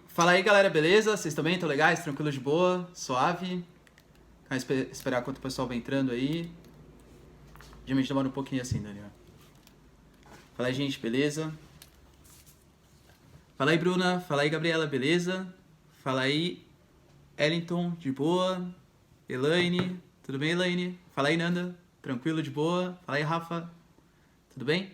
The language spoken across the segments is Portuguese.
Fala aí, galera, beleza? Vocês estão bem? Estão legais? Tranquilo de boa? Suave? Vamos esperar enquanto o pessoal vai entrando aí. Geralmente demora um pouquinho assim, Daniel. Fala aí, gente, beleza? Fala aí, Bruna. Fala aí, Gabriela, beleza? Fala aí, Ellington, de boa? Elaine, tudo bem, Elaine? Fala aí, Nanda, tranquilo, de boa? Fala aí, Rafa, tudo bem?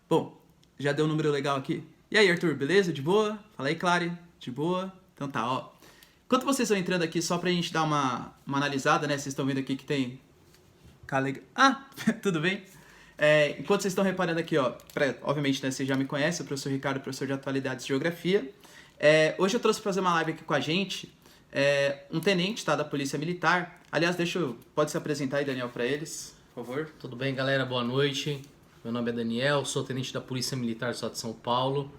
Bom, já deu um número legal aqui. E aí, Arthur, beleza? De boa? Fala aí, Clary, de boa? Então tá, ó. Enquanto vocês estão entrando aqui, só pra gente dar uma analisada, né? Vocês estão vendo aqui que tem... Ah, tudo bem? Enquanto vocês estão reparando aqui, ó, obviamente, né, vocês já me conhecem, o professor Ricardo, professor de Atualidades e Geografia. Hoje eu trouxe pra fazer uma live aqui com a gente, um tenente, tá, da Polícia Militar. Aliás, pode se apresentar aí, Daniel, pra eles, por favor. Tudo bem, galera? Boa noite. Meu nome é Daniel, sou tenente da Polícia Militar do Estado de São Paulo.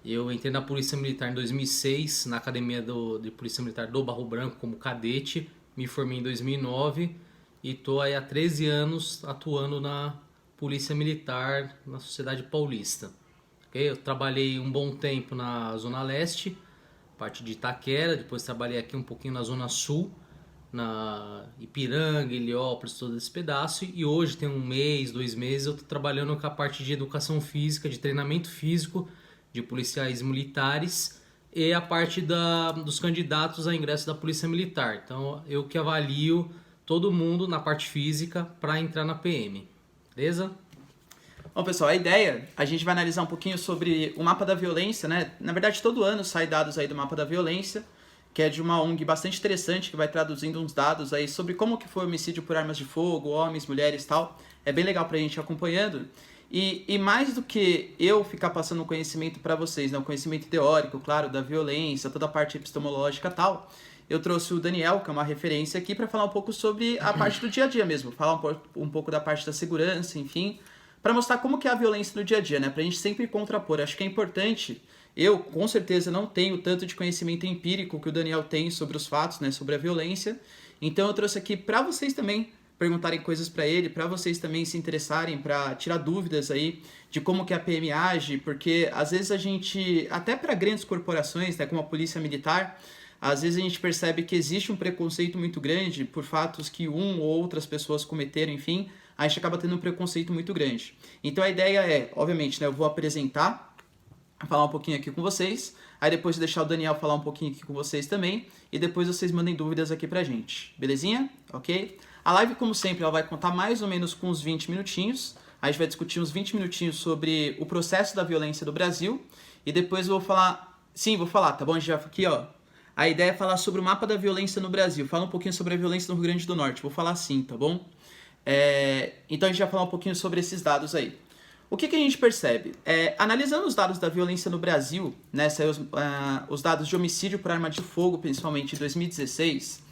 Eu entrei na Polícia Militar em 2006, na Academia de Polícia Militar do Barro Branco como cadete. Me formei em 2009 e estou aí há 13 anos atuando na Polícia Militar na Sociedade Paulista. Okay? Eu trabalhei um bom tempo na Zona Leste, parte de Itaquera, depois trabalhei aqui um pouquinho na Zona Sul, na Ipiranga, Heliópolis, todo esse pedaço, e hoje tem 1 mês, 2 meses, eu estou trabalhando com a parte de educação física, de treinamento físico de policiais militares e a parte dos candidatos a ingresso da Polícia Militar. Então eu que avalio todo mundo na parte física para entrar na PM, beleza? Bom, pessoal, a ideia, a gente vai analisar um pouquinho sobre o mapa da violência, né? Na verdade, todo ano sai dados aí do mapa da violência, que é de uma ONG bastante interessante, que vai traduzindo uns dados aí sobre como que foi o homicídio por armas de fogo, homens, mulheres e tal. É bem legal pra gente ir acompanhando. E mais do que eu ficar passando um conhecimento para vocês, né? Um conhecimento teórico, claro, da violência, toda a parte epistemológica e tal, eu trouxe o Daniel, que é uma referência aqui, para falar um pouco sobre a parte do dia a dia mesmo, falar um pouco da parte da segurança, enfim, para mostrar como que é a violência no dia a dia, né? Pra gente sempre contrapor. Acho que é importante. Eu, com certeza, não tenho tanto de conhecimento empírico que o Daniel tem sobre os fatos, né, sobre a violência. Então eu trouxe aqui para vocês também perguntarem coisas para ele, para vocês também se interessarem, para tirar dúvidas aí de como que a PM age, porque às vezes a gente, até para grandes corporações, né, como a Polícia Militar, às vezes a gente percebe que existe um preconceito muito grande por fatos que um ou outras pessoas cometeram, enfim, a gente acaba tendo um preconceito muito grande. Então a ideia é, obviamente, né, eu vou apresentar, falar um pouquinho aqui com vocês, aí depois deixar o Daniel falar um pouquinho aqui com vocês também, e depois vocês mandem dúvidas aqui pra gente, belezinha? Ok? A live, como sempre, ela vai contar mais ou menos com uns 20 minutinhos, a gente vai discutir uns 20 minutinhos sobre o processo da violência do Brasil, e depois eu vou falar, sim, vou falar, tá bom? A gente já aqui, ó, a ideia é falar sobre o mapa da violência no Brasil, fala um pouquinho sobre a violência no Rio Grande do Norte, vou falar assim, tá bom? Então a gente vai falar um pouquinho sobre esses dados aí. O que a gente percebe? Analisando os dados da violência no Brasil, né, saiu os dados de homicídio por arma de fogo, principalmente em 2016,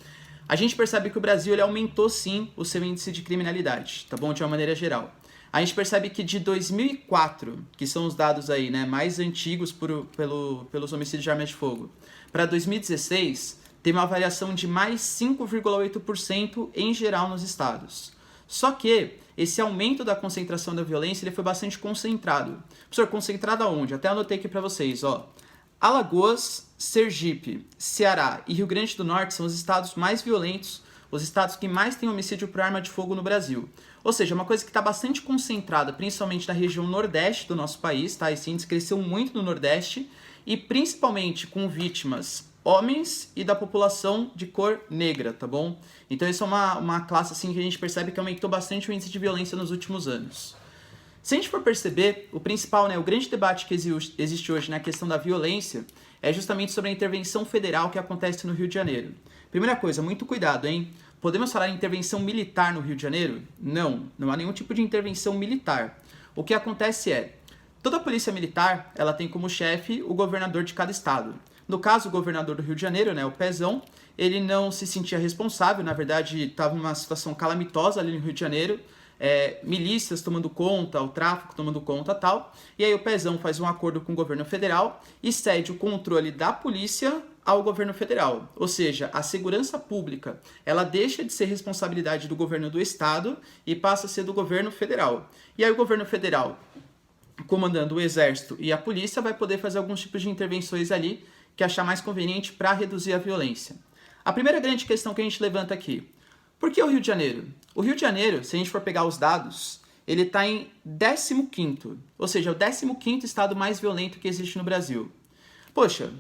a gente percebe que o Brasil ele aumentou sim o seu índice de criminalidade, tá bom? De uma maneira geral. A gente percebe que de 2004, que são os dados aí, né, mais antigos pelos homicídios de arma de fogo, para 2016, tem uma variação de mais 5,8% em geral nos estados. Só que esse aumento da concentração da violência ele foi bastante concentrado. Professor, concentrado aonde? Até anotei aqui para vocês, ó. Alagoas, Sergipe, Ceará e Rio Grande do Norte são os estados mais violentos, os estados que mais têm homicídio por arma de fogo no Brasil. Ou seja, uma coisa que está bastante concentrada, principalmente na região nordeste do nosso país, tá? Esse índice cresceu muito no Nordeste e principalmente com vítimas homens e da população de cor negra, tá bom? Então isso é uma classe assim que a gente percebe que aumentou bastante o índice de violência nos últimos anos. Se a gente for perceber, o principal, né, o grande debate que existe hoje na questão da violência é justamente sobre a intervenção federal que acontece no Rio de Janeiro. Primeira coisa, muito cuidado, hein? Podemos falar em intervenção militar no Rio de Janeiro? Não, não há nenhum tipo de intervenção militar. O que acontece é, toda a polícia militar, ela tem como chefe o governador de cada estado. No caso, o governador do Rio de Janeiro, né, o Pezão, ele não se sentia responsável, na verdade estava numa situação calamitosa ali no Rio de Janeiro, milícias tomando conta, o tráfico tomando conta e tal, e aí o Pezão faz um acordo com o governo federal e cede o controle da polícia ao governo federal, ou seja, a segurança pública, ela deixa de ser responsabilidade do governo do estado e passa a ser do governo federal. E aí o governo federal comandando o exército e a polícia, vai poder fazer alguns tipos de intervenções ali que achar mais conveniente para reduzir a violência. A primeira grande questão que a gente levanta aqui: por que o Rio de Janeiro? O Rio de Janeiro, se a gente for pegar os dados, ele está em 15º, ou seja, o 15º estado mais violento que existe no Brasil. Poxa,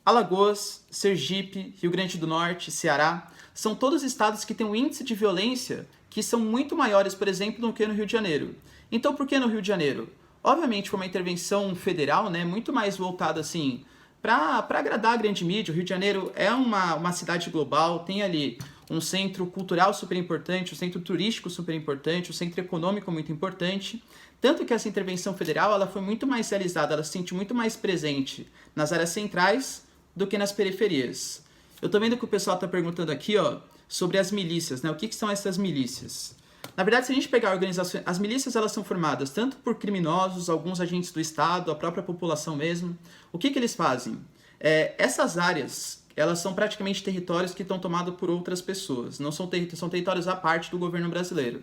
Alagoas, Sergipe, Rio Grande do Norte, Ceará, são todos estados que têm um índice de violência que são muito maiores, por exemplo, do que no Rio de Janeiro. Então, por que no Rio de Janeiro? Obviamente, foi uma intervenção federal, né, muito mais voltada assim para agradar a grande mídia. O Rio de Janeiro é uma cidade global, tem ali um centro cultural super importante, um centro turístico super importante, um centro econômico muito importante. Tanto que essa intervenção federal ela foi muito mais realizada, ela se sentiu muito mais presente nas áreas centrais do que nas periferias. Eu tô vendo que o pessoal está perguntando aqui, ó, sobre as milícias, né? O que são essas milícias? Na verdade, se a gente pegar organizações, as milícias elas são formadas tanto por criminosos, alguns agentes do Estado, a própria população mesmo. O que eles fazem? Essas áreas, elas são praticamente territórios que estão tomados por outras pessoas, não são, são territórios à parte do governo brasileiro.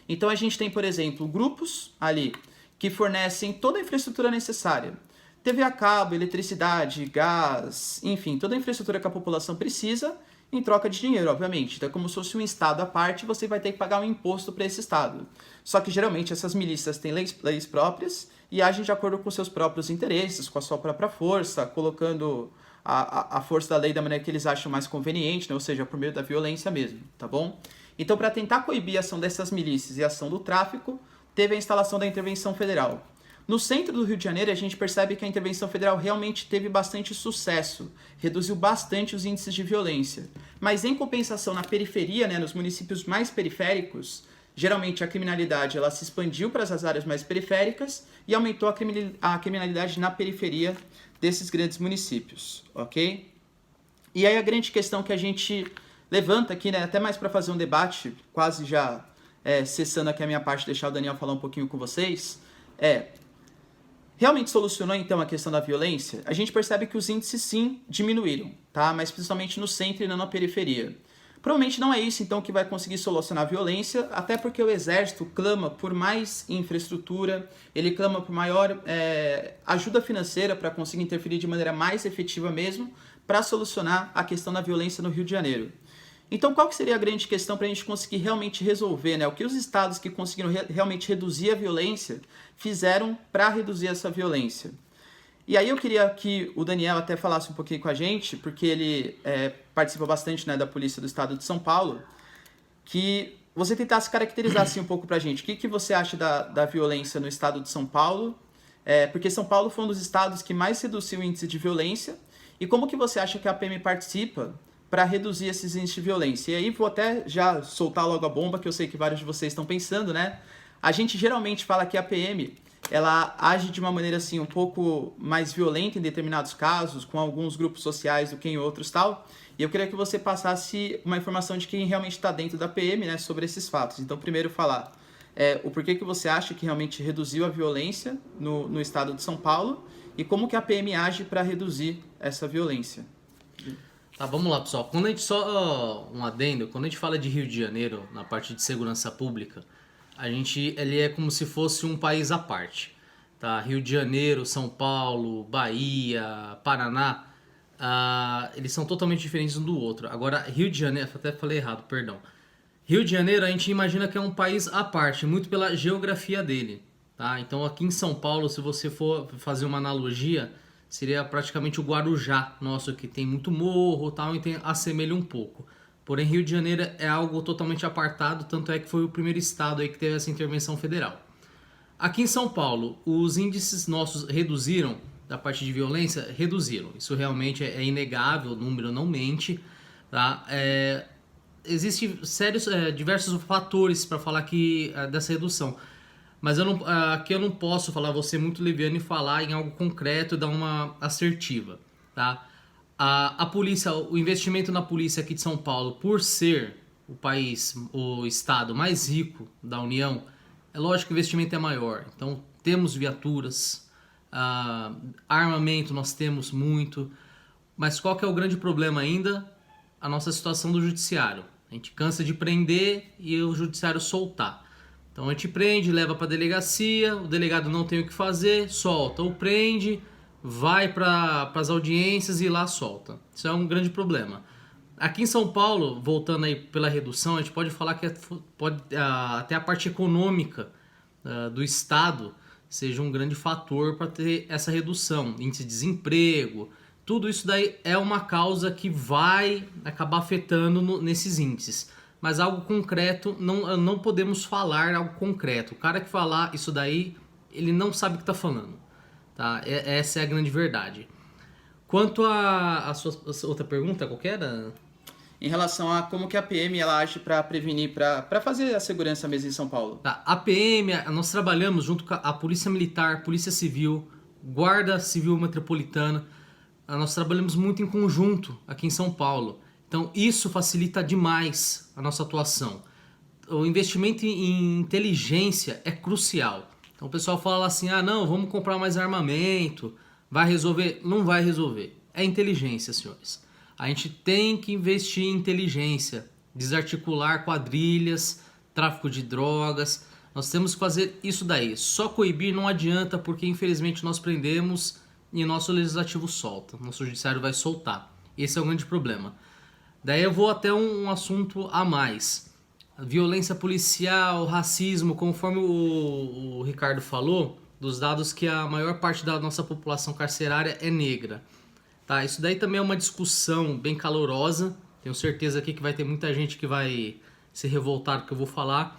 Então a gente tem, por exemplo, grupos ali que fornecem toda a infraestrutura necessária. TV a cabo, eletricidade, gás, enfim, toda a infraestrutura que a população precisa em troca de dinheiro, obviamente. Então é como se fosse um estado à parte, você vai ter que pagar um imposto para esse estado. Só que geralmente essas milícias têm leis próprias e agem de acordo com seus próprios interesses, com a sua própria força, colocando a força da lei da maneira que eles acham mais conveniente, né? Ou seja, por meio da violência mesmo, tá bom? Então, para tentar coibir a ação dessas milícias e a ação do tráfico, teve a instalação da intervenção federal. No centro do Rio de Janeiro, a gente percebe que a intervenção federal realmente teve bastante sucesso, reduziu bastante os índices de violência. Mas, em compensação, na periferia, né, nos municípios mais periféricos, geralmente a criminalidade ela se expandiu para as áreas mais periféricas e aumentou a criminalidade na periferia desses grandes municípios, ok? E aí a grande questão que a gente levanta aqui, né, até mais para fazer um debate, quase já cessando aqui a minha parte, deixar o Daniel falar um pouquinho com vocês, realmente solucionou então a questão da violência? A gente percebe que os índices sim diminuíram, tá? Mas principalmente no centro e não na periferia. Provavelmente não é isso então que vai conseguir solucionar a violência, até porque o exército clama por mais infraestrutura, ele clama por maior ajuda financeira para conseguir interferir de maneira mais efetiva mesmo, para solucionar a questão da violência no Rio de Janeiro. Então, qual que seria a grande questão para a gente conseguir realmente resolver, né? O que os estados que conseguiram realmente reduzir a violência fizeram para reduzir essa violência? E aí eu queria que o Daniel até falasse um pouquinho com a gente, porque ele participa bastante, né, da Polícia do Estado de São Paulo, que você tentasse caracterizar assim um pouco para a gente. O que você acha da violência no Estado de São Paulo? Porque São Paulo foi um dos estados que mais reduziu o índice de violência. E como que você acha que a PM participa para reduzir esses índices de violência? E aí vou até já soltar logo a bomba, que eu sei que vários de vocês estão pensando, né? A gente geralmente fala que a PM, ela age de uma maneira assim um pouco mais violenta em determinados casos, com alguns grupos sociais do que em outros tal. E eu queria que você passasse uma informação de quem realmente está dentro da PM, né, sobre esses fatos. Então, primeiro falar o porquê que você acha que realmente reduziu a violência no estado de São Paulo e como que a PM age para reduzir essa violência. Tá, vamos lá, pessoal. Quando a gente um adendo, quando a gente fala de Rio de Janeiro, na parte de segurança pública, ele é como se fosse um país à parte, tá? Rio de Janeiro, São Paulo, Bahia, Paraná, eles são totalmente diferentes um do outro. Agora, Rio de Janeiro, até falei errado, perdão. Rio de Janeiro a gente imagina que é um país à parte, muito pela geografia dele, tá? Então aqui em São Paulo, se você for fazer uma analogia, seria praticamente o Guarujá nosso, que tem muito morro e tal, e assemelha um pouco. Porém, Rio de Janeiro é algo totalmente apartado, tanto é que foi o primeiro estado aí que teve essa intervenção federal. Aqui em São Paulo, os índices nossos reduziram, da parte de violência, reduziram. Isso realmente é inegável, o número não mente, tá? Existem diversos fatores para falar dessa redução. Mas aqui eu não posso falar, vou ser muito leviano e falar em algo concreto e dar uma assertiva, tá? A polícia, o investimento na polícia aqui de São Paulo, por ser o estado mais rico da União, é lógico que o investimento é maior. Então, temos viaturas, armamento nós temos muito, mas qual que é o grande problema ainda? A nossa situação do judiciário. A gente cansa de prender e o judiciário soltar. Então a gente prende, leva para delegacia, o delegado não tem o que fazer, solta. Ou prende, vai para as audiências e lá solta. Isso é um grande problema. Aqui em São Paulo, voltando aí pela redução, a gente pode falar que até a parte econômica do Estado seja um grande fator para ter essa redução. Índice de desemprego, tudo isso daí é uma causa que vai acabar afetando nesses índices. Mas algo concreto, não podemos falar algo concreto. O cara que falar isso daí, ele não sabe o que está falando. Tá? Essa é a grande verdade. Quanto a sua outra pergunta, qual que era? Em relação a como que a PM ela age para prevenir, para fazer a segurança mesmo em São Paulo. Tá. A PM, nós trabalhamos junto com a Polícia Militar, Polícia Civil, Guarda Civil Metropolitana. Nós trabalhamos muito em conjunto aqui em São Paulo. Então isso facilita demais a nossa atuação. O investimento em inteligência é crucial. Então o pessoal fala assim, não, vamos comprar mais armamento, vai resolver? Não vai resolver. É inteligência, senhores. A gente tem que investir em inteligência, desarticular quadrilhas, tráfico de drogas. Nós temos que fazer isso daí. Só coibir não adianta, porque infelizmente nós prendemos e nosso legislativo solta. Nosso judiciário vai soltar. Esse é o grande problema. Daí eu vou até um assunto a mais. Violência policial, racismo, conforme o Ricardo falou, dos dados que a maior parte da nossa população carcerária é negra. Tá, isso daí também é uma discussão bem calorosa. Tenho certeza aqui que vai ter muita gente que vai se revoltar do que eu vou falar.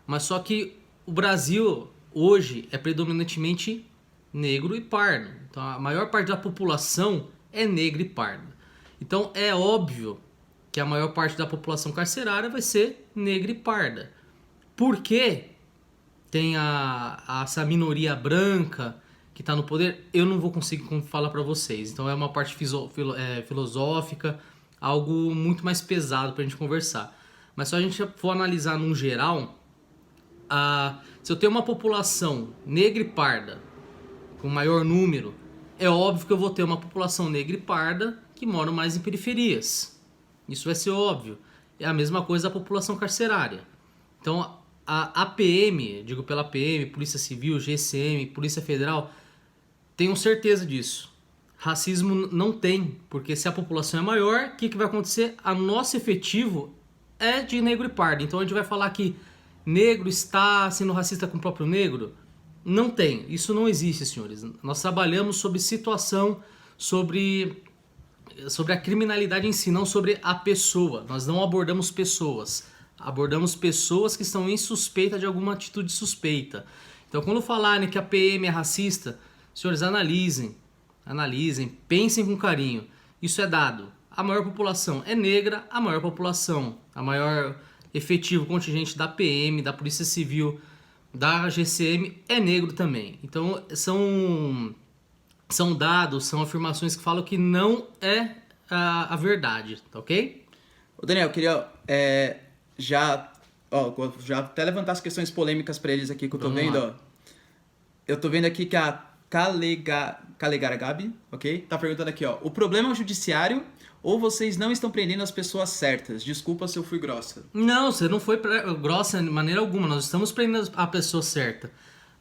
Mas só que o Brasil hoje é predominantemente negro e pardo. Então a maior parte da população é negra e parda. Então é óbvio que a maior parte da população carcerária vai ser negra e parda. Por quê? Tem essa minoria branca que está no poder, eu não vou conseguir falar para vocês. Então é uma parte filosófica, algo muito mais pesado para a gente conversar. Mas se a gente for analisar num geral, se eu tenho uma população negra e parda com maior número, é óbvio que eu vou ter uma população negra e parda que mora mais em periferias. Isso vai ser óbvio. É a mesma coisa a população carcerária. Então a PM, digo pela PM, Polícia Civil, GCM, Polícia Federal, tenham certeza disso. Racismo não tem, porque se a população é maior, o que vai acontecer? A nosso efetivo é de negro e pardo. Então a gente vai falar que negro está sendo racista com o próprio negro? Não tem, isso não existe, senhores. Nós trabalhamos sobre situação, sobre a criminalidade em si, não sobre a pessoa. Nós não abordamos pessoas. Abordamos pessoas que estão em suspeita de alguma atitude suspeita. Então quando falarem que a PM é racista, senhores, analisem, pensem com carinho. Isso é dado. A maior população é negra, a maior efetivo contingente da PM, da Polícia Civil, da GCM é negro também. Então são dados, são afirmações que falam que não é a verdade, tá ok? Ô Daniel, eu queria já até levantar as questões polêmicas para eles aqui que eu tô vendo. Ó. Eu tô vendo aqui que a Calegara-Gabi, ok? Tá perguntando aqui, ó. O problema é o judiciário ou vocês não estão prendendo as pessoas certas? Desculpa se eu fui grossa. Não, você não foi grossa de maneira alguma. Nós estamos prendendo a pessoa certa.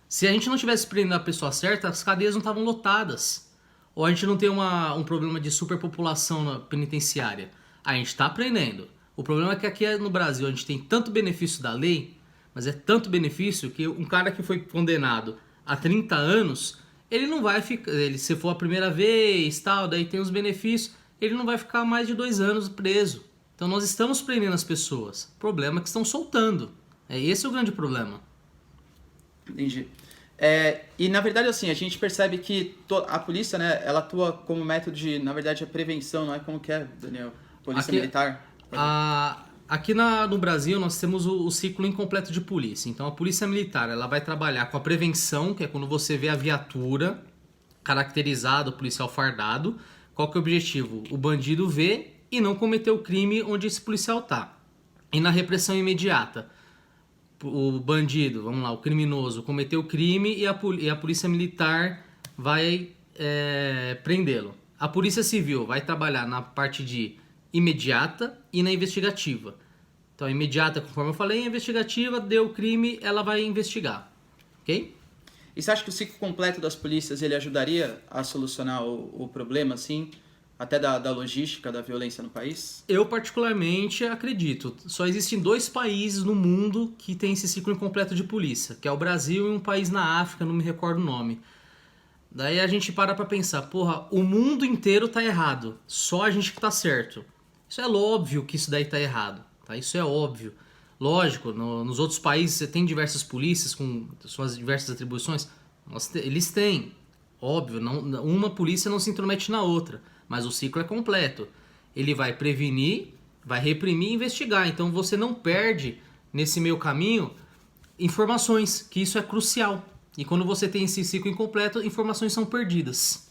Se a gente não tivesse prendendo a pessoa certa, as cadeias não estavam lotadas. Ou a gente não tem um problema de superpopulação na penitenciária. A gente está prendendo. O problema é que aqui no Brasil a gente tem tanto benefício da lei, mas é tanto benefício que um cara que foi condenado há 30 anos, ele não vai ficar, se for a primeira vez, tal, daí tem os benefícios, ele não vai ficar mais de 2 anos preso. Então nós estamos prendendo as pessoas. O problema é que estão soltando. Esse é o grande problema. Entendi. E na verdade assim, a gente percebe que a polícia, né, ela atua como método de, na verdade, a prevenção, não é como que é, Daniel? Polícia militar? Aqui no Brasil nós temos o ciclo incompleto de polícia. Então a polícia militar ela vai trabalhar com a prevenção, que é quando você vê a viatura caracterizada, o policial fardado. Qual que é o objetivo? O bandido vê e não cometer o crime onde esse policial está. E na repressão imediata, o bandido, vamos lá, o criminoso cometeu o crime e a polícia militar vai prendê-lo. A polícia civil vai trabalhar na parte de imediata e na investigativa. Então, a imediata, conforme eu falei, a investigativa, deu o crime, ela vai investigar. Ok? E você acha que o ciclo completo das polícias ele ajudaria a solucionar o problema, assim, até da logística da violência no país? Eu particularmente acredito. Só existem 2 países no mundo que tem esse ciclo incompleto de polícia, que é o Brasil e um país na África, não me recordo o nome. Daí a gente para pra pensar, porra, o mundo inteiro tá errado, só a gente que tá certo. Isso é óbvio que isso daí tá errado, tá? Isso é óbvio. Lógico, nos outros países você tem diversas polícias com suas diversas atribuições, eles têm. Óbvio, uma polícia não se intromete na outra, mas o ciclo é completo. Ele vai prevenir, vai reprimir e investigar. Então você não perde, nesse meio caminho, informações, que isso é crucial. E quando você tem esse ciclo incompleto, informações são perdidas.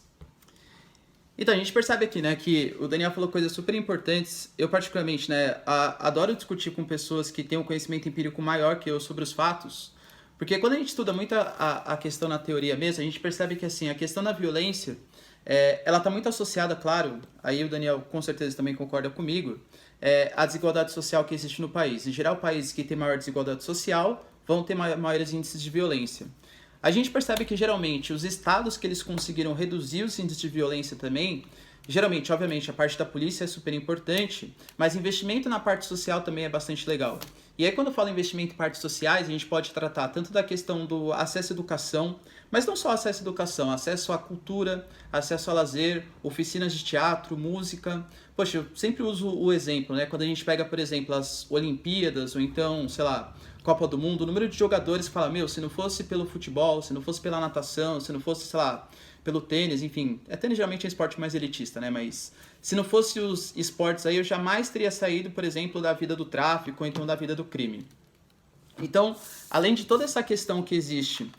Então, a gente percebe aqui, né, que o Daniel falou coisas super importantes. Eu, particularmente, né, adoro discutir com pessoas que têm um conhecimento empírico maior que eu sobre os fatos, porque quando a gente estuda muito a questão na teoria mesmo, a gente percebe que, assim, a questão da violência, ela está muito associada, claro, aí o Daniel com certeza também concorda comigo, à desigualdade social que existe no país. Em geral, países que têm maior desigualdade social vão ter maiores índices de violência. A gente percebe que, geralmente, os estados que eles conseguiram reduzir os índices de violência também, geralmente, obviamente, a parte da polícia é super importante, mas investimento na parte social também é bastante legal. E aí, quando eu falo investimento em partes sociais, a gente pode tratar tanto da questão do acesso à educação, mas não só acesso à educação, acesso à cultura, acesso a lazer, oficinas de teatro, música. Poxa, eu sempre uso o exemplo, né? Quando a gente pega, por exemplo, as Olimpíadas, ou então, sei lá, Copa do Mundo, o número de jogadores que fala, meu, se não fosse pelo futebol, se não fosse pela natação, se não fosse, sei lá, pelo tênis, enfim, tênis geralmente é um esporte mais elitista, né, mas se não fosse os esportes aí, eu jamais teria saído, por exemplo, da vida do tráfico, ou então da vida do crime. Então, além de toda essa questão que existe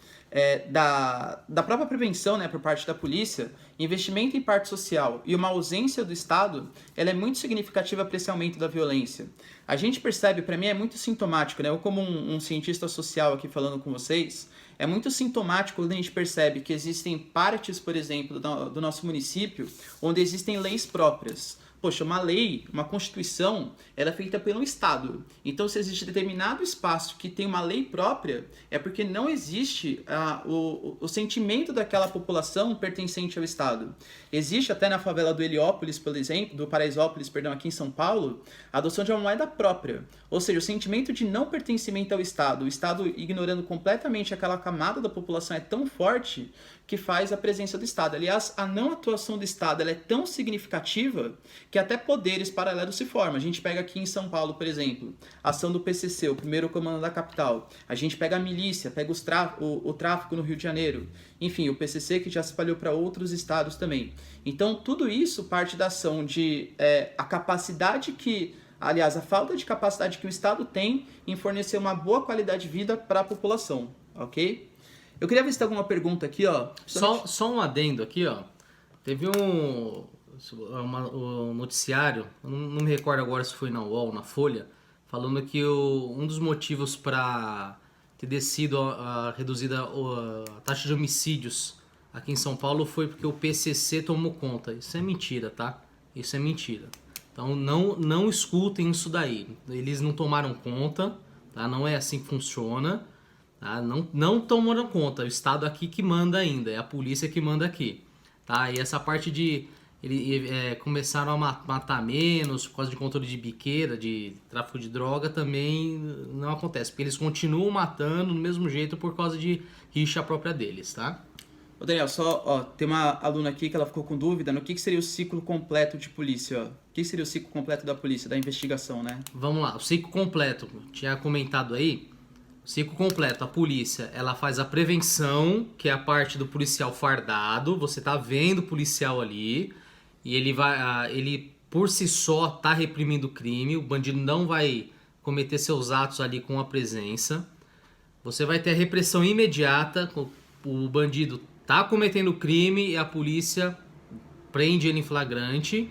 da própria prevenção, né, por parte da polícia, investimento em parte social e uma ausência do Estado, ela é muito significativa para esse aumento da violência. A gente percebe, para mim é muito sintomático, né, eu como um cientista social aqui falando com vocês, é muito sintomático quando a gente percebe que existem partes, por exemplo, do nosso município, onde existem leis próprias. Poxa, uma lei, uma constituição, ela é feita pelo Estado. Então, se existe determinado espaço que tem uma lei própria, é porque não existe o sentimento daquela população pertencente ao Estado. Existe até na favela do Heliópolis, por exemplo, do Paraisópolis, perdão, aqui em São Paulo, a adoção de uma moeda própria. Ou seja, o sentimento de não pertencimento ao Estado, o Estado ignorando completamente aquela camada da população é tão forte que faz a presença do Estado. Aliás, a não atuação do Estado ela é tão significativa que até poderes paralelos se formam. A gente pega aqui em São Paulo, por exemplo, a ação do PCC, o primeiro comando da capital. A gente pega a milícia, pega o tráfico no Rio de Janeiro. Enfim, o PCC que já se espalhou para outros estados também. Então, tudo isso parte da ação de a capacidade que... Aliás, a falta de capacidade que o Estado tem em fornecer uma boa qualidade de vida para a população, ok? Eu queria ver se tem alguma pergunta aqui, ó. Só um adendo aqui, ó. Teve um noticiário, não me recordo agora se foi na UOL, na Folha, falando que um dos motivos para ter descido a reduzida a taxa de homicídios aqui em São Paulo foi porque o PCC tomou conta. Isso é mentira, tá? Isso é mentira. Então não escutem isso daí. Eles não tomaram conta, tá? Não é assim que funciona. Tá? Não tomaram conta. O Estado aqui que manda ainda. É a polícia que manda aqui. Tá? E essa parte de... começaram a matar menos por causa de controle de biqueira, de tráfico de droga, também não acontece. Porque eles continuam matando do mesmo jeito por causa de rixa própria deles, tá? Ô Daniel, tem uma aluna aqui que ela ficou com dúvida no que seria o ciclo completo de polícia, ó. O que seria o ciclo completo da polícia, da investigação, né? Vamos lá, o ciclo completo, tinha comentado aí, o ciclo completo, a polícia, ela faz a prevenção, que é a parte do policial fardado, você tá vendo o policial ali, e ele por si só tá reprimindo o crime, o bandido não vai cometer seus atos ali com a presença. Você vai ter a repressão imediata, o bandido tá cometendo crime e a polícia prende ele em flagrante.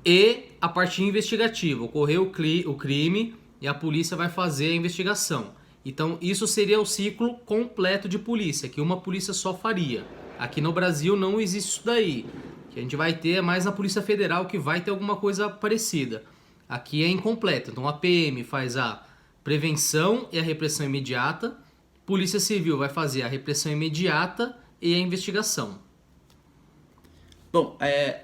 E a parte investigativa, ocorreu o crime e a polícia vai fazer a investigação. Então isso seria o ciclo completo de polícia, que uma polícia só faria. Aqui no Brasil não existe isso daí. Que a gente vai ter mais na Polícia Federal, que vai ter alguma coisa parecida. Aqui é incompleto. Então a PM faz a prevenção e a repressão imediata, Polícia Civil vai fazer a repressão imediata e a investigação. Bom,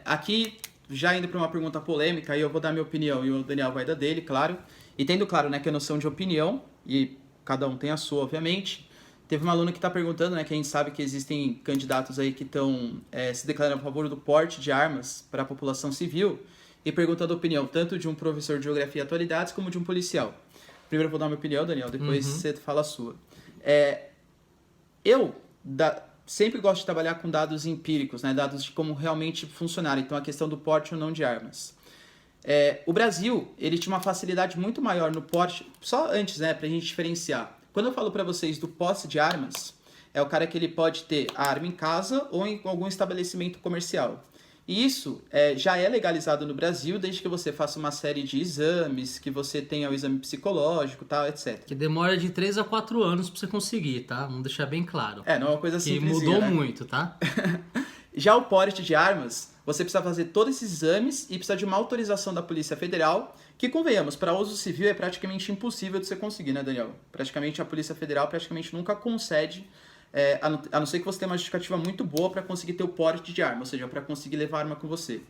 aqui já indo para uma pergunta polêmica, aí eu vou dar minha opinião e o Daniel vai dar dele, claro. E tendo claro, né, que a noção de opinião, e cada um tem a sua, obviamente. Teve uma aluna que está perguntando, né, que a gente sabe que existem candidatos aí que estão se declarando a favor do porte de armas para a população civil e perguntando a opinião tanto de um professor de Geografia e Atualidades como de um policial. Primeiro eu vou dar minha opinião, Daniel, depois você fala a sua. Sempre gosto de trabalhar com dados empíricos, né, dados de como realmente funcionar, então a questão do porte ou não de armas. O Brasil, ele tinha uma facilidade muito maior no porte, só antes, né, para a gente diferenciar. Quando eu falo para vocês do posse de armas, é o cara que ele pode ter a arma em casa ou em algum estabelecimento comercial. E isso já é legalizado no Brasil desde que você faça uma série de exames, que você tenha o exame psicológico, tal, etc. Que demora de 3 a 4 anos para você conseguir, tá? Vamos deixar bem claro. Não é uma coisa simples. Que mudou né? muito, tá? Já o porte de armas, você precisa fazer todos esses exames e precisa de uma autorização da Polícia Federal, que, convenhamos, para uso civil é praticamente impossível de você conseguir, né, Daniel? Praticamente a Polícia Federal nunca concede, a não ser que você tenha uma justificativa muito boa para conseguir ter o porte de arma, ou seja, para conseguir levar a arma com você.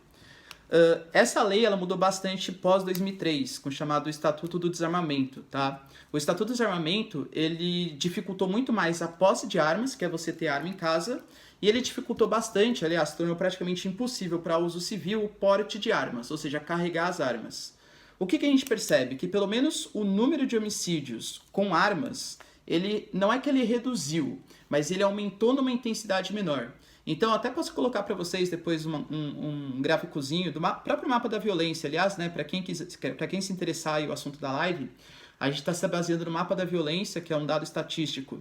Essa lei ela mudou bastante pós-2003, com o chamado Estatuto do Desarmamento, tá? O Estatuto do Desarmamento, ele dificultou muito mais a posse de armas, que é você ter arma em casa, e ele dificultou bastante, aliás, tornou praticamente impossível para uso civil o porte de armas, ou seja, carregar as armas. O que a gente percebe? Que pelo menos o número de homicídios com armas, ele não é que ele reduziu, mas ele aumentou numa intensidade menor. Então, até posso colocar para vocês depois um gráficozinho do próprio mapa da violência, aliás, né, para quem se interessar aí o assunto da live, a gente está se baseando no mapa da violência, que é um dado estatístico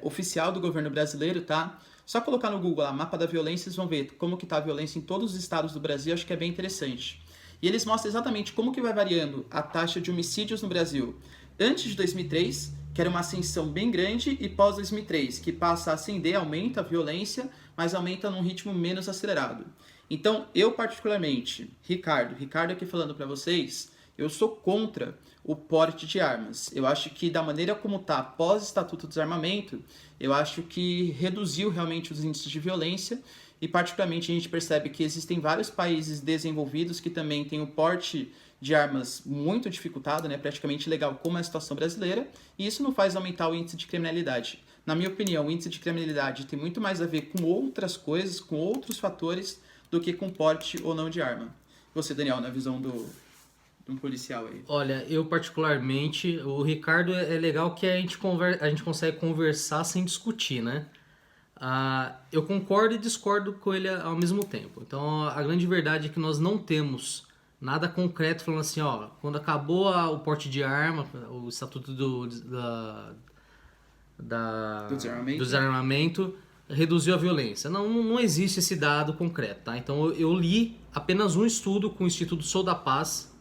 oficial do governo brasileiro, tá? Só colocar no Google lá, mapa da violência, vocês vão ver como que está a violência em todos os estados do Brasil, acho que é bem interessante. E eles mostram exatamente como que vai variando a taxa de homicídios no Brasil antes de 2003, que era uma ascensão bem grande, e pós-2003, que passa a ascender, aumenta a violência, mas aumenta num ritmo menos acelerado. Então, eu particularmente, Ricardo aqui falando para vocês, eu sou contra o porte de armas. Eu acho que da maneira como está pós-Estatuto do Desarmamento, eu acho que reduziu realmente os índices de violência e particularmente a gente percebe que existem vários países desenvolvidos que também têm o porte de armas muito dificultado, né, praticamente ilegal, como é a situação brasileira, e isso não faz aumentar o índice de criminalidade. Na minha opinião, o índice de criminalidade tem muito mais a ver com outras coisas, com outros fatores, do que com porte ou não de arma. Você, Daniel, na visão de um policial aí? Olha, eu particularmente, o Ricardo é legal que a gente consegue conversar sem discutir, né? Eu concordo e discordo com ele ao mesmo tempo. Então, a grande verdade é que nós não temos nada concreto falando assim, ó, quando acabou o porte de arma, o Estatuto do Desarmamento reduziu a violência. Não existe esse dado concreto, tá? Então, eu li apenas um estudo com o Instituto Sou da Paz,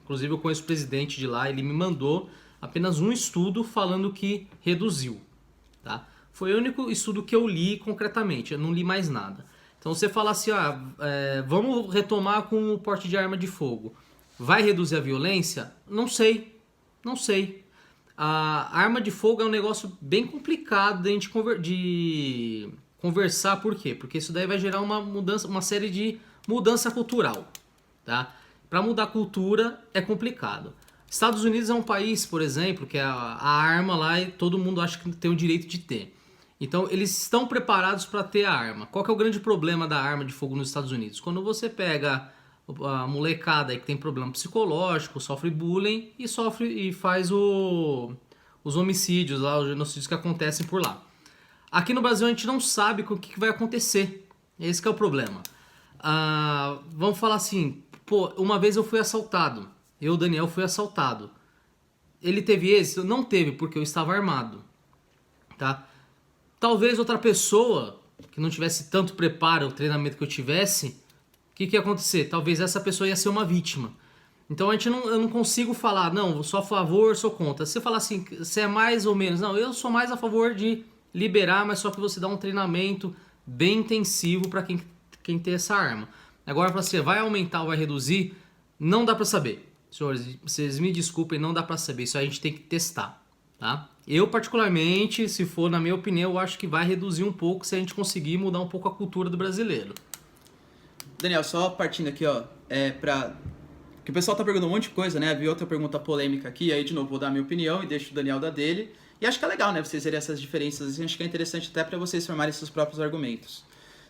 inclusive eu conheço o presidente de lá, ele me mandou apenas um estudo falando que reduziu, tá? Foi o único estudo que eu li concretamente, eu não li mais nada. Então você fala assim, vamos retomar com o porte de arma de fogo. Vai reduzir a violência? Não sei. A arma de fogo é um negócio bem complicado de a gente conversar, por quê? Porque isso daí vai gerar uma série de mudança cultural, tá? Para mudar a cultura é complicado. Estados Unidos é um país, por exemplo, que a arma lá e todo mundo acha que tem o direito de ter. Então, eles estão preparados para ter a arma. Qual que é o grande problema da arma de fogo nos Estados Unidos? Quando você pega a molecada aí que tem problema psicológico, sofre bullying e faz os homicídios lá, os genocídios que acontecem por lá. Aqui no Brasil a gente não sabe o que vai acontecer. Esse que é o problema. Vamos falar assim, uma vez eu fui assaltado. Eu, Daniel, fui assaltado. Ele teve êxito? Não teve, porque eu estava armado. Tá? Talvez outra pessoa que não tivesse tanto preparo, o treinamento que eu tivesse, o que ia acontecer? Talvez essa pessoa ia ser uma vítima. Então eu não consigo falar, não, eu sou a favor, sou contra. Se você falar assim, você é mais ou menos, não, eu sou mais a favor de liberar, mas só que você dá um treinamento bem intensivo para quem tem essa arma. Agora, para você vai aumentar ou vai reduzir? Não dá para saber. Senhores, vocês me desculpem, não dá para saber. Isso a gente tem que testar, tá? Eu, particularmente, se for na minha opinião, eu acho que vai reduzir um pouco se a gente conseguir mudar um pouco a cultura do brasileiro. Daniel, só partindo aqui, ó, que o pessoal tá perguntando um monte de coisa, né? Vi outra pergunta polêmica aqui, aí de novo vou dar a minha opinião e deixo o Daniel dar dele. E acho que é legal, né, vocês verem essas diferenças, assim, acho que é interessante até para vocês formarem seus próprios argumentos.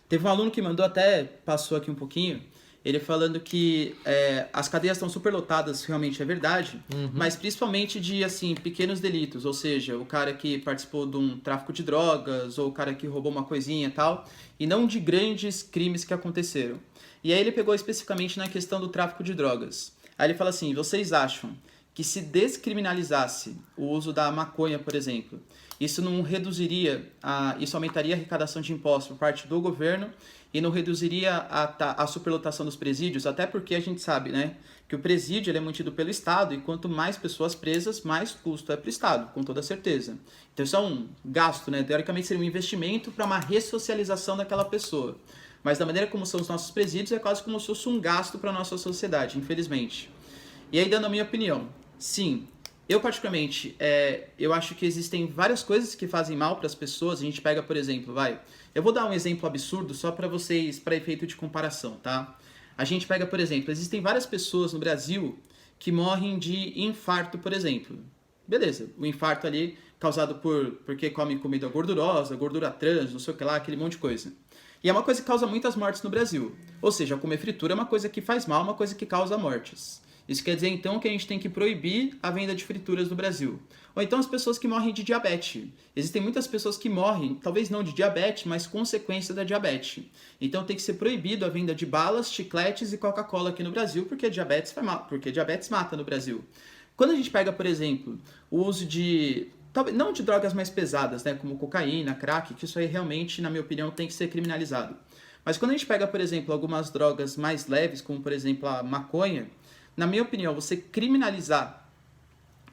Teve um aluno que mandou, até passou aqui um pouquinho, ele falando que as cadeias estão superlotadas, realmente é verdade, mas principalmente de, assim, pequenos delitos, ou seja, o cara que participou de um tráfico de drogas, ou o cara que roubou uma coisinha e tal, e não de grandes crimes que aconteceram. E aí ele pegou especificamente na questão do tráfico de drogas. Aí ele fala assim, vocês acham que se descriminalizasse o uso da maconha, por exemplo, isso não reduziria, isso aumentaria a arrecadação de impostos por parte do governo e não reduziria a superlotação dos presídios? Até porque a gente sabe, né, que o presídio ele é mantido pelo Estado e quanto mais pessoas presas, mais custo é para o Estado, com toda certeza. Então isso é um gasto, né? Teoricamente seria um investimento para uma ressocialização daquela pessoa. Mas da maneira como são os nossos presídios, é quase como se fosse um gasto para a nossa sociedade, infelizmente. E aí, dando a minha opinião, sim, eu particularmente, eu acho que existem várias coisas que fazem mal para as pessoas. A gente pega, por exemplo, eu vou dar um exemplo absurdo só para vocês, para efeito de comparação, tá? A gente pega, por exemplo, existem várias pessoas no Brasil que morrem de infarto, por exemplo. Beleza, o infarto ali causado porque come comida gordurosa, gordura trans, não sei o que lá, aquele monte de coisa. E é uma coisa que causa muitas mortes no Brasil. Ou seja, comer fritura é uma coisa que faz mal, uma coisa que causa mortes. Isso quer dizer, então, que a gente tem que proibir a venda de frituras no Brasil. Ou então as pessoas que morrem de diabetes. Existem muitas pessoas que morrem, talvez não de diabetes, mas consequência da diabetes. Então tem que ser proibido a venda de balas, chicletes e Coca-Cola aqui no Brasil, porque diabetes mata no Brasil. Quando a gente pega, por exemplo, o uso de... não de drogas mais pesadas, né, como cocaína, crack, que isso aí realmente, na minha opinião, tem que ser criminalizado. Mas quando a gente pega, por exemplo, algumas drogas mais leves, como por exemplo a maconha, na minha opinião, você criminalizar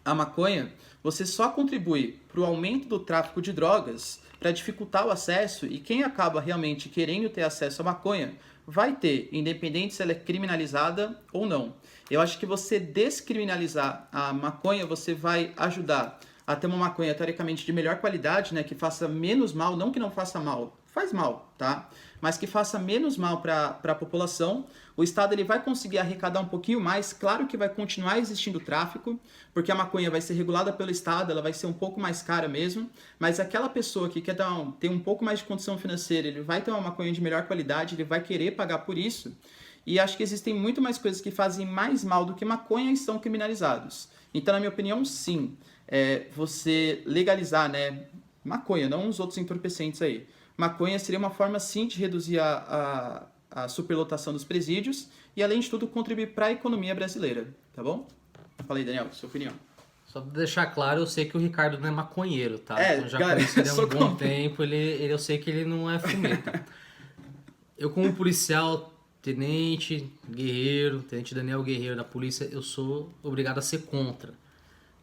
a maconha, você só contribui para o aumento do tráfico de drogas, para dificultar o acesso, e quem acaba realmente querendo ter acesso à maconha vai ter, independente se ela é criminalizada ou não. Eu acho que você descriminalizar a maconha, você vai ajudar a ter uma maconha teoricamente de melhor qualidade, né, que faça menos mal, não que não faça mal, faz mal, tá? Mas que faça menos mal para a população. O Estado ele vai conseguir arrecadar um pouquinho mais, claro que vai continuar existindo tráfico, porque a maconha vai ser regulada pelo Estado, ela vai ser um pouco mais cara mesmo, mas aquela pessoa que quer ter um pouco mais de condição financeira, ele vai ter uma maconha de melhor qualidade, ele vai querer pagar por isso, e acho que existem muito mais coisas que fazem mais mal do que maconha e são criminalizados. Então, na minha opinião, sim, você legalizar, né, maconha, não os outros entorpecentes aí. Maconha seria uma forma, sim, de reduzir a superlotação dos presídios e, além de tudo, contribuir para a economia brasileira, tá bom? Fala aí, Daniel, sua opinião. Só pra deixar claro, eu sei que o Ricardo não é maconheiro, tá? Então, eu já conheço ele há um bom tempo, eu sei que ele não é fumeta. Eu, como policial, tenente Daniel Guerreiro da polícia, eu sou obrigado a ser contra,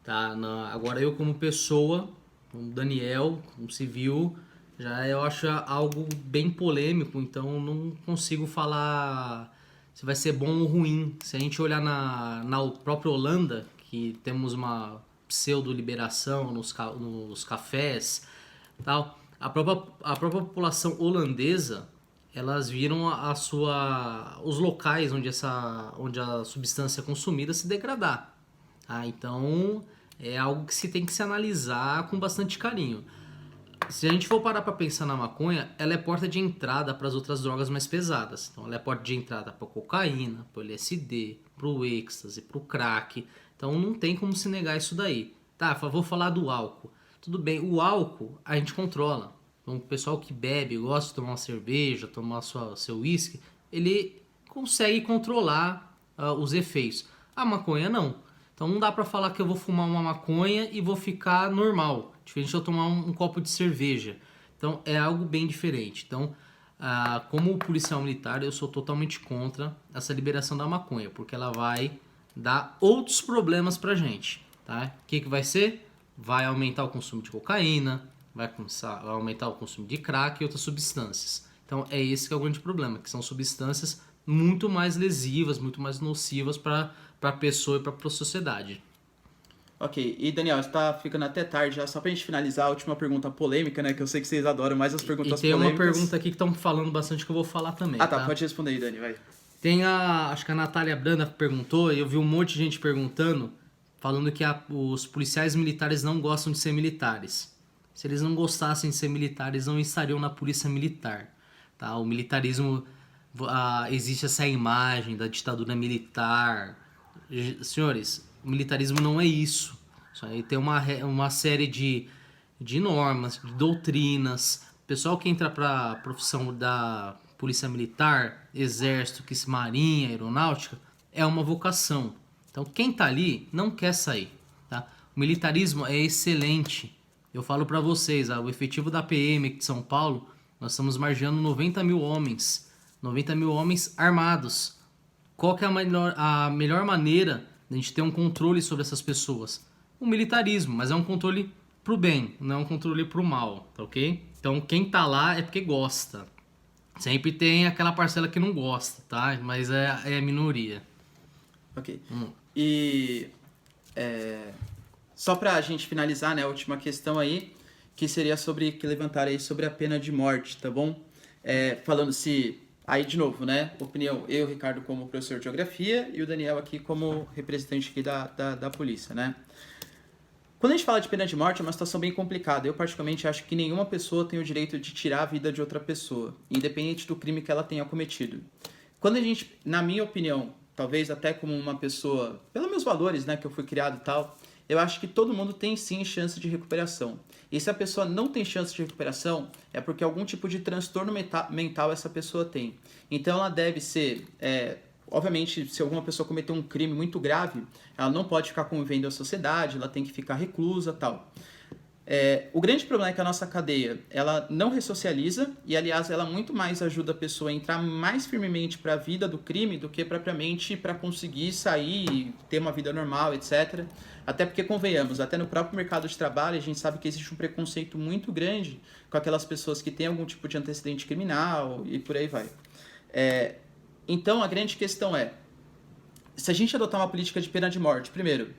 tá? Agora, eu como pessoa, como Daniel, como civil... já eu acho algo bem polêmico, então não consigo falar se vai ser bom ou ruim. Se a gente olhar na própria Holanda, que temos uma pseudo-liberação nos cafés, tal, a própria população holandesa, elas viram os locais onde a substância é consumida se degradar. Então é algo que se tem que se analisar com bastante carinho. Se a gente for parar para pensar na maconha, ela é porta de entrada para as outras drogas mais pesadas. Então ela é porta de entrada para cocaína, para o LSD, para o êxtase, para o crack. Então não tem como se negar isso daí. Tá, vou falar do álcool. Tudo bem, o álcool a gente controla. Então o pessoal que bebe, gosta de tomar uma cerveja, tomar seu uísque, ele consegue controlar os efeitos. A maconha não. Então não dá para falar que eu vou fumar uma maconha e vou ficar normal. Diferente de eu tomar um copo de cerveja. Então é algo bem diferente. Então, como policial militar, eu sou totalmente contra essa liberação da maconha, porque ela vai dar outros problemas pra gente. Tá? O que vai ser? Vai aumentar o consumo de cocaína, vai aumentar o consumo de crack e outras substâncias. Então é esse que é o grande problema, que são substâncias muito mais lesivas, muito mais nocivas para a pessoa e para a sociedade. Ok, e Daniel, está ficando até tarde já, só pra gente finalizar a última pergunta polêmica, né, que eu sei que vocês adoram mais as perguntas E tem polêmicas. uma pergunta aqui que estão falando bastante que eu vou falar também, Ah, tá, pode responder aí, Dani, vai. Tem acho que a Natália Branda perguntou, e eu vi um monte de gente perguntando, falando que os policiais militares não gostam de ser militares. Se eles não gostassem de ser militares, não estariam na polícia militar. Tá? O militarismo, existe essa imagem da ditadura militar. Senhores, o militarismo não é isso. Isso aí tem uma série de normas, de doutrinas. O pessoal que entra para a profissão da polícia militar, exército, marinha, aeronáutica, é uma vocação. Então quem tá ali não quer sair. Tá? O militarismo é excelente. Eu falo para vocês, o efetivo da PM de São Paulo, nós estamos margeando 90 mil homens. 90 mil homens armados. Qual que é a melhor maneira de a gente ter um controle sobre essas pessoas? O militarismo, mas é um controle pro bem, não é um controle pro mal, tá ok? Então quem tá lá é porque gosta. Sempre tem aquela parcela que não gosta, tá? Mas é a minoria. Ok. E só pra gente finalizar, né, a última questão aí, que seria que levantar aí sobre a pena de morte, tá bom? Falando se... Aí, de novo, né, opinião, eu, Ricardo, como professor de geografia, e o Daniel aqui como representante aqui da polícia, né? Quando a gente fala de pena de morte, é uma situação bem complicada. Eu, particularmente, acho que nenhuma pessoa tem o direito de tirar a vida de outra pessoa, independente do crime que ela tenha cometido. Quando a gente, na minha opinião, talvez até como uma pessoa, pelos meus valores, né, que eu fui criado e tal, eu acho que todo mundo tem sim chance de recuperação. E se a pessoa não tem chance de recuperação, é porque algum tipo de transtorno mental essa pessoa tem. Então ela deve ser... Obviamente, se alguma pessoa cometer um crime muito grave, ela não pode ficar convivendo à sociedade, ela tem que ficar reclusa e tal. O grande problema é que a nossa cadeia, ela não ressocializa e, aliás, ela muito mais ajuda a pessoa a entrar mais firmemente para a vida do crime do que propriamente para conseguir sair e ter uma vida normal, etc. Até porque, convenhamos, até no próprio mercado de trabalho, a gente sabe que existe um preconceito muito grande com aquelas pessoas que têm algum tipo de antecedente criminal e por aí vai. Então, a grande questão se a gente adotar uma política de pena de morte, primeiro,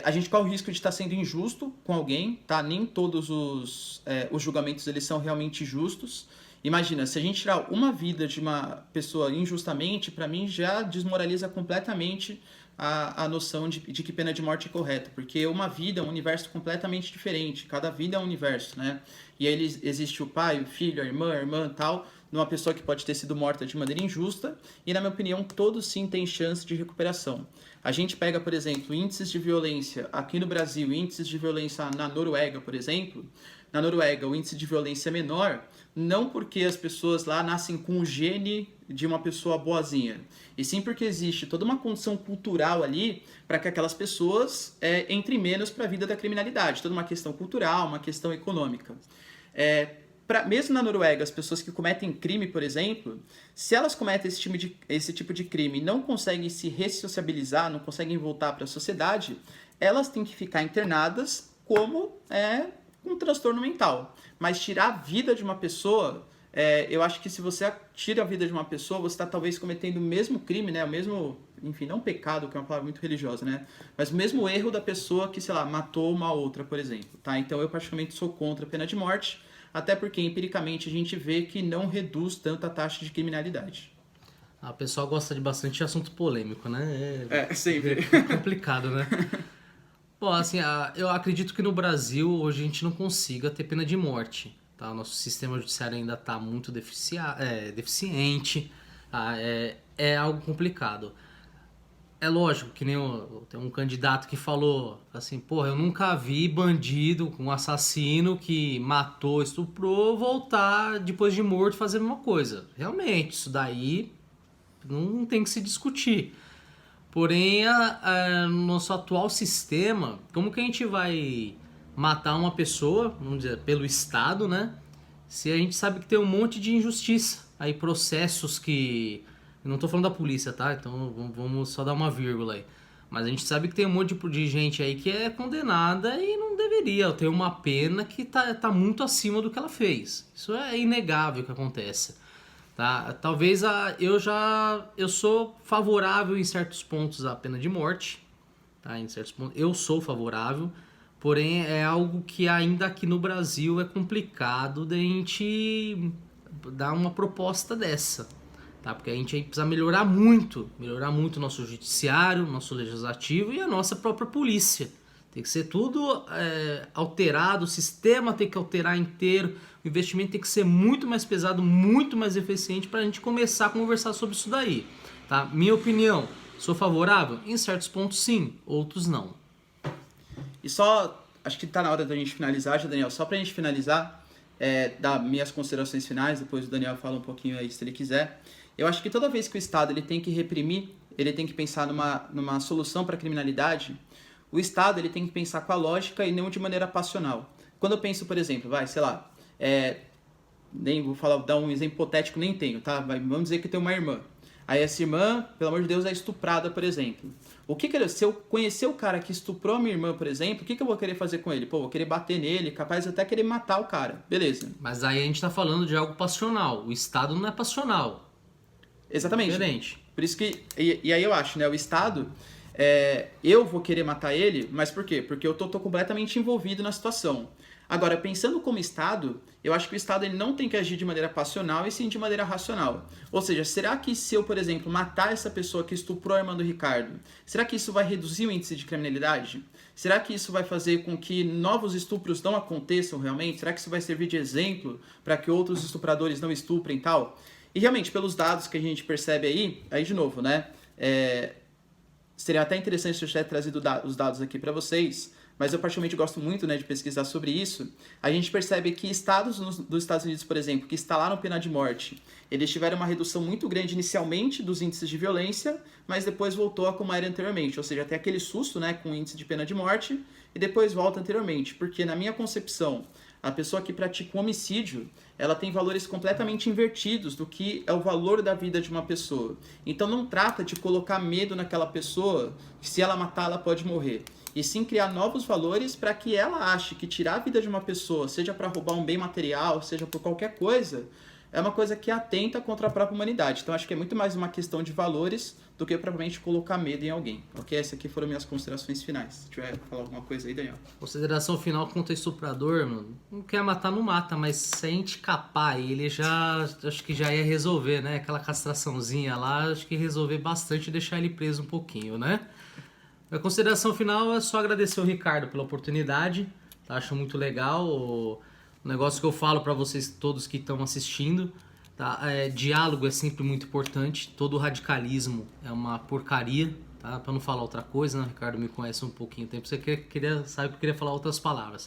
a gente corre o risco de estar sendo injusto com alguém, tá? Nem todos os julgamentos eles são realmente justos. Imagina, se a gente tirar uma vida de uma pessoa injustamente, para mim já desmoraliza completamente a noção de que pena de morte é correta, porque uma vida é um universo completamente diferente, cada vida é um universo, né? E aí existe o pai, o filho, a irmã e tal, numa pessoa que pode ter sido morta de maneira injusta, e na minha opinião, todos sim têm chance de recuperação. A gente pega, por exemplo, índices de violência aqui no Brasil, índices de violência na Noruega, por exemplo. Na Noruega, o índice de violência é menor, não porque as pessoas lá nascem com o gene de uma pessoa boazinha, e sim porque existe toda uma condição cultural ali para que aquelas pessoas entrem menos para a vida da criminalidade, toda uma questão cultural, uma questão econômica. Mesmo na Noruega, as pessoas que cometem crime, por exemplo, se elas cometem esse tipo de crime e não conseguem se ressociabilizar, não conseguem voltar para a sociedade, elas têm que ficar internadas como um transtorno mental. Mas tirar a vida de uma pessoa, eu acho que se você tira a vida de uma pessoa, você está talvez cometendo o mesmo crime, né? O mesmo, enfim, não pecado, que é uma palavra muito religiosa, né? Mas o mesmo erro da pessoa que, sei lá, matou uma outra, por exemplo, tá? Então eu praticamente sou contra a pena de morte, até porque empiricamente a gente vê que não reduz tanto a taxa de criminalidade. A pessoa gosta de bastante assunto polêmico, né? Sempre. É complicado, né? Bom, assim, eu acredito que no Brasil hoje a gente não consiga ter pena de morte, tá? O nosso sistema judiciário ainda está muito deficiente, tá? É algo complicado. É lógico que tem um candidato que falou assim, porra, eu nunca vi bandido, um assassino que matou, estuprou, voltar depois de morto fazer a mesma coisa. Realmente, isso daí não tem que se discutir. Porém, no nosso atual sistema, como que a gente vai matar uma pessoa, vamos dizer, pelo Estado, né? Se a gente sabe que tem um monte de injustiça, aí processos que... Eu não tô falando da polícia, tá? Então vamos só dar uma vírgula aí. Mas a gente sabe que tem um monte de gente aí que é condenada e não deveria ter uma pena que tá muito acima do que ela fez. Isso é inegável que acontece. Tá? Talvez eu sou favorável em certos pontos à pena de morte, tá? Em certos pontos eu sou favorável, porém é algo que ainda aqui no Brasil é complicado da gente dar uma proposta dessa, tá? Porque a gente precisa melhorar muito o nosso judiciário, nosso legislativo e a nossa própria polícia. Tem que ser tudo alterado, o sistema tem que alterar inteiro, o investimento tem que ser muito mais pesado, muito mais eficiente para a gente começar a conversar sobre isso daí. Tá? Minha opinião, sou favorável? Em certos pontos sim, outros não. E só, acho que tá na hora da gente finalizar, já, Daniel, só pra gente finalizar, dar minhas considerações finais, depois o Daniel fala um pouquinho aí se ele quiser. Eu acho que toda vez que o Estado ele tem que reprimir, ele tem que pensar numa solução para a criminalidade, o Estado ele tem que pensar com a lógica e não de maneira passional. Quando eu penso, por exemplo, nem vou dar um exemplo hipotético, nem tenho, tá? Vamos dizer que tem uma irmã. Aí essa irmã, pelo amor de Deus, é estuprada, por exemplo. Se eu conhecer o cara que estuprou a minha irmã, por exemplo, o que eu vou querer fazer com ele? Pô, vou querer bater nele, capaz de até querer matar o cara. Beleza. Mas aí a gente tá falando de algo passional. O Estado não é passional. Exatamente. É diferente. Por isso que... E aí eu acho, né? O Estado... eu vou querer matar ele, mas por quê? Porque eu tô completamente envolvido na situação. Agora, pensando como Estado, eu acho que o Estado ele não tem que agir de maneira passional e sim de maneira racional. Ou seja, será que se eu, por exemplo, matar essa pessoa que estuprou a irmã do Ricardo, será que isso vai reduzir o índice de criminalidade? Será que isso vai fazer com que novos estupros não aconteçam realmente? Será que isso vai servir de exemplo para que outros estupradores não estuprem e tal? E realmente, pelos dados que a gente percebe aí de novo, né? Seria até interessante se eu tivesse trazido os dados aqui para vocês, mas eu particularmente gosto muito, né, de pesquisar sobre isso. A gente percebe que estados dos Estados Unidos, por exemplo, que instalaram pena de morte, eles tiveram uma redução muito grande inicialmente dos índices de violência, mas depois voltou a como era anteriormente. Ou seja, tem aquele susto, né, com o índice de pena de morte e depois volta anteriormente. Porque na minha concepção, a pessoa que pratica um homicídio, ela tem valores completamente invertidos do que é o valor da vida de uma pessoa. Então não trata de colocar medo naquela pessoa, que se ela matar, ela pode morrer. E sim criar novos valores para que ela ache que tirar a vida de uma pessoa, seja para roubar um bem material, seja por qualquer coisa, é uma coisa que atenta contra a própria humanidade. Então acho que é muito mais uma questão de valores do que propriamente colocar medo em alguém. Ok? Essas aqui foram minhas considerações finais. Se tiver falar alguma coisa aí, Daniel. Consideração final contra estuprador, mano. Não quer matar, não mata, mas se a gente capar ele acho que já ia resolver, né? Aquela castraçãozinha lá, acho que ia resolver bastante e deixar ele preso um pouquinho, né? A consideração final é só agradecer o Ricardo pela oportunidade, tá? Acho muito legal o negócio que eu falo para vocês todos que estão assistindo, tá? Diálogo é sempre muito importante, todo radicalismo é uma porcaria, tá? Para não falar outra coisa, né? O Ricardo me conhece um pouquinho tempo, sabe que eu queria falar outras palavras.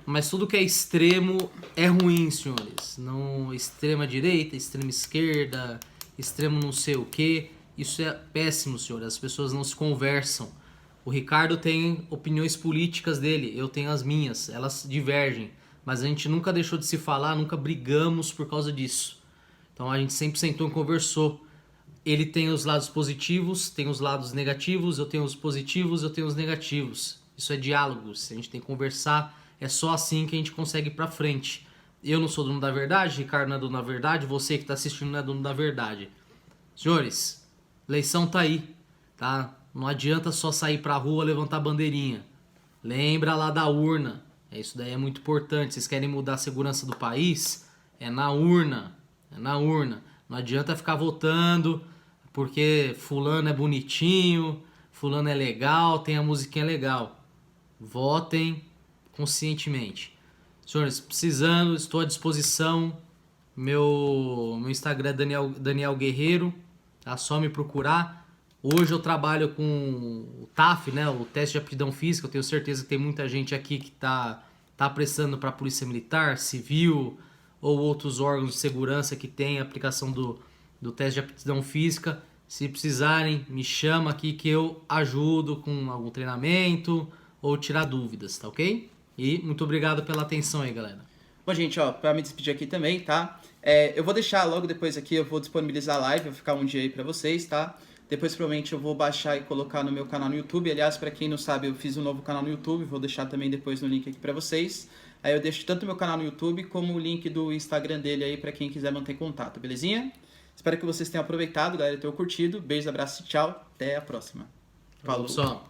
Mas tudo que é extremo é ruim, senhores. Não, extrema direita, extrema esquerda, extremo não sei o que, isso é péssimo, senhores. As pessoas não se conversam. O Ricardo tem opiniões políticas dele, eu tenho as minhas, elas divergem, mas a gente nunca deixou de se falar, nunca brigamos por causa disso. Então a gente sempre sentou e conversou. Ele tem os lados positivos, tem os lados negativos, eu tenho os positivos, eu tenho os negativos. Isso é diálogo, a gente tem que conversar, é só assim que a gente consegue ir pra frente. Eu não sou dono da verdade, Ricardo não é dono da verdade, você que está assistindo não é dono da verdade. Senhores, eleição tá aí, tá? Não adianta só sair pra rua levantar bandeirinha. Lembra lá da urna. Isso daí é muito importante. Vocês querem mudar a segurança do país? É na urna. É na urna. Não adianta ficar votando porque fulano é bonitinho, fulano é legal, tem a musiquinha legal. Votem conscientemente. Senhores, precisando, estou à disposição. Meu Instagram é Daniel Guerreiro. Tá? Só me procurar. Hoje eu trabalho com o TAF, né, o teste de aptidão física. Eu tenho certeza que tem muita gente aqui que tá prestando para a Polícia Militar, Civil ou outros órgãos de segurança que tem a aplicação do teste de aptidão física. Se precisarem, me chama aqui que eu ajudo com algum treinamento ou tirar dúvidas, tá ok? E muito obrigado pela atenção aí, galera. Bom, gente, para me despedir aqui também, tá? Eu vou deixar logo depois aqui, eu vou disponibilizar a live, vai ficar um dia aí para vocês, tá? Depois, provavelmente, eu vou baixar e colocar no meu canal no YouTube. Aliás, para quem não sabe, eu fiz um novo canal no YouTube. Vou deixar também depois no link aqui para vocês. Aí eu deixo tanto o meu canal no YouTube como o link do Instagram dele aí para quem quiser manter contato, belezinha? Espero que vocês tenham aproveitado, galera, tenham curtido. Beijos, abraços e tchau. Até a próxima. Falou, pessoal.